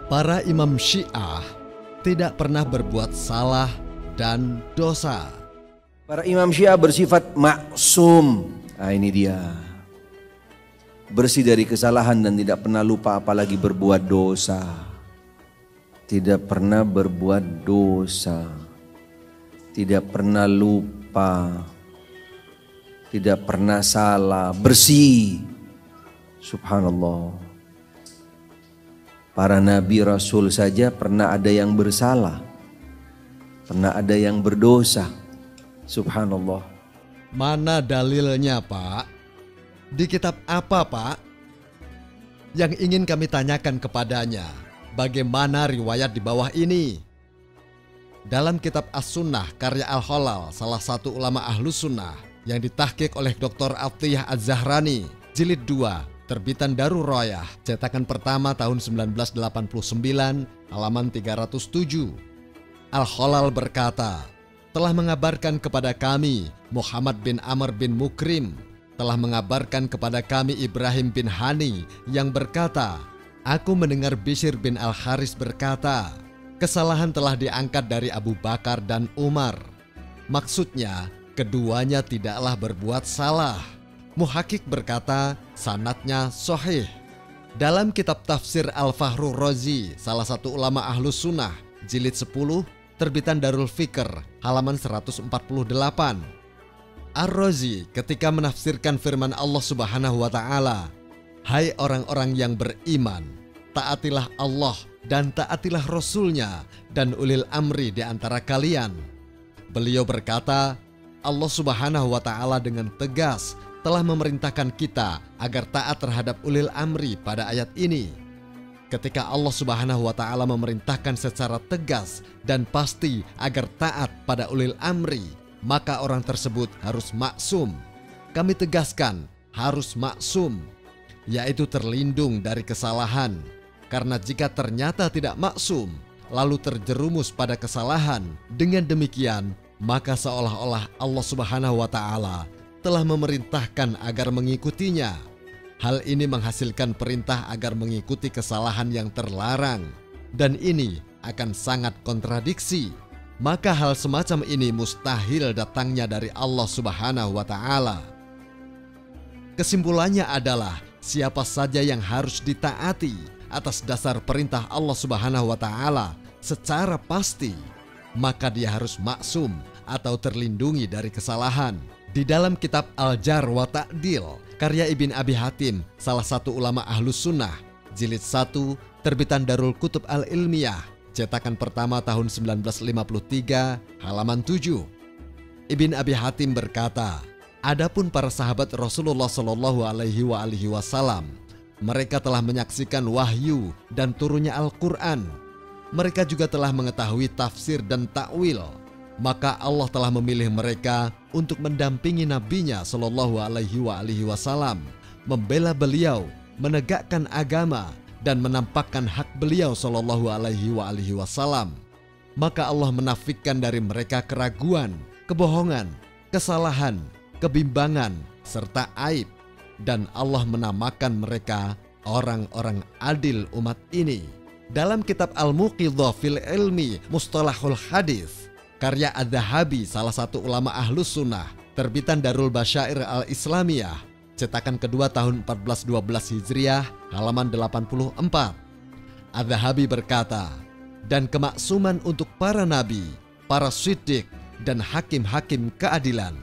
Para imam Syiah tidak pernah berbuat salah dan dosa. Para imam Syiah bersifat maksum. Nah, ini dia. Bersih dari kesalahan dan tidak pernah lupa, apalagi berbuat dosa. Tidak pernah berbuat dosa. Tidak pernah lupa. Tidak pernah salah. Bersih. Subhanallah. Para nabi rasul saja pernah ada yang bersalah. Pernah ada yang berdosa. Subhanallah. Mana dalilnya, Pak? Di kitab apa, Pak? Yang ingin kami tanyakan kepadanya, bagaimana riwayat di bawah ini? Dalam kitab As-Sunnah karya Al-Holal, salah satu ulama Ahlus Sunnah yang ditahqiq oleh Dr. Atiyah Az-Zahrani, jilid 2, terbitan Darur Royah, cetakan pertama tahun 1989, halaman 307. Al-Holal berkata, telah mengabarkan kepada kami Muhammad bin Amr bin Mukrim, telah mengabarkan kepada kami Ibrahim bin Hani yang berkata, aku mendengar Bishr bin Al-Haris berkata, kesalahan telah diangkat dari Abu Bakar dan Umar. Maksudnya, keduanya tidaklah berbuat salah. Muhakik berkata, sanadnya sahih. Dalam kitab tafsir Al-Fahrur Razi, salah satu ulama Ahlus Sunnah, jilid 10, terbitan Darul Fikr, halaman 148. Ar-Razi ketika menafsirkan firman Allah Subhanahu wa Ta'ala, hai orang-orang yang beriman, taatilah Allah dan taatilah Rasul-Nya dan ulil amri di antara kalian. Beliau berkata, Allah Subhanahu wa Ta'ala dengan tegas telah memerintahkan kita agar taat terhadap ulil amri pada ayat ini. Ketika Allah Subhanahu wa Ta'ala memerintahkan secara tegas dan pasti agar taat pada ulil amri, maka orang tersebut harus maksum. Kami tegaskan harus maksum, yaitu terlindung dari kesalahan. Karena jika ternyata tidak maksum, lalu terjerumus pada kesalahan, dengan demikian maka seolah-olah Allah Subhanahu wa Ta'ala telah memerintahkan agar mengikutinya. Hal ini menghasilkan perintah agar mengikuti kesalahan yang terlarang, dan ini akan sangat kontradiksi. Maka hal semacam ini mustahil datangnya dari Allah Subhanahu wa Ta'ala. Kesimpulannya adalah siapa saja yang harus ditaati atas dasar perintah Allah Subhanahu wa Ta'ala secara pasti, maka dia harus maksum atau terlindungi dari kesalahan. Di dalam kitab Al-Jar wa Ta'dil karya Ibn Abi Hatim, salah satu ulama Ahlus Sunnah, jilid 1, terbitan Darul Kutub Al-Ilmiyah, cetakan pertama tahun 1953, halaman 7. Ibn Abi Hatim berkata, adapun para sahabat Rasulullah Shallallahu Alaihi Wasallam, mereka telah menyaksikan wahyu dan turunnya Al-Quran. Mereka juga telah mengetahui tafsir dan takwil. Maka Allah telah memilih mereka untuk mendampingi nabinya Shallallahu Alaihi Wasallam, membela beliau, menegakkan agama, dan menampakkan hak beliau Shallallahu Alaihi Wasallam. Maka Allah menafikan dari mereka keraguan, kebohongan, kesalahan, kebimbangan, serta aib, dan Allah menamakan mereka orang-orang adil umat ini. Dalam kitab Al-Muqidhah fil Ilmi Mustalahul Hadis karya Az-Zahabi, salah satu ulama Ahlus Sunnah, terbitan Darul Basyair Al-Islamiyah, cetakan kedua tahun 1412 Hijriah, halaman 84. Az-Zahabi berkata, dan kemaksuman untuk para nabi, para siddiq, dan hakim-hakim keadilan.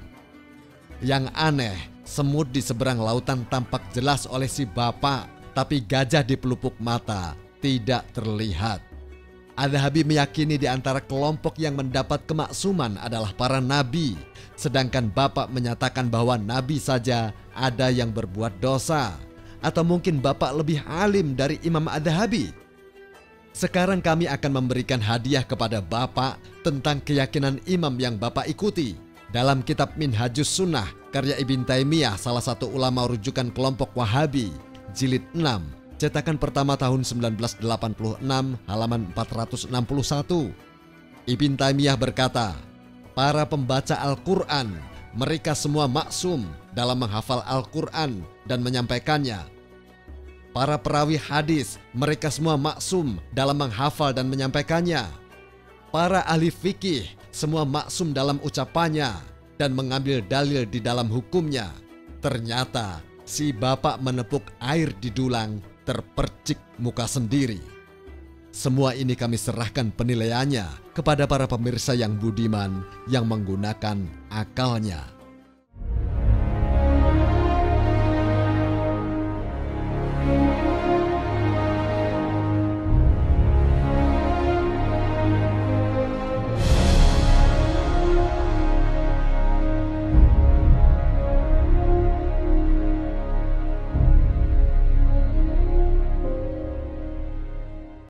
Yang aneh, semut di seberang lautan tampak jelas oleh si bapak, tapi gajah di pelupuk mata tidak terlihat. Az-Zahabi meyakini di antara kelompok yang mendapat kemaksuman adalah para nabi, sedangkan bapak menyatakan bahwa nabi saja ada yang berbuat dosa. Atau mungkin bapak lebih alim dari Imam Az-Zahabi? Sekarang kami akan memberikan hadiah kepada bapak tentang keyakinan imam yang bapak ikuti. Dalam kitab Minhajus Sunnah karya Ibn Taimiyah, salah satu ulama rujukan kelompok Wahabi, jilid 6, cetakan pertama tahun 1986, halaman 461. Ibn Taimiyah berkata, para pembaca Al-Quran, mereka semua maksum dalam menghafal Al-Quran dan menyampaikannya. Para perawi hadis, mereka semua maksum dalam menghafal dan menyampaikannya. Para ahli fikih, semua maksum dalam ucapannya dan mengambil dalil di dalam hukumnya. Ternyata si bapak menepuk air di dulang, terpercik muka sendiri. Semua ini kami serahkan penilaiannya kepada para pemirsa yang budiman yang menggunakan akalnya.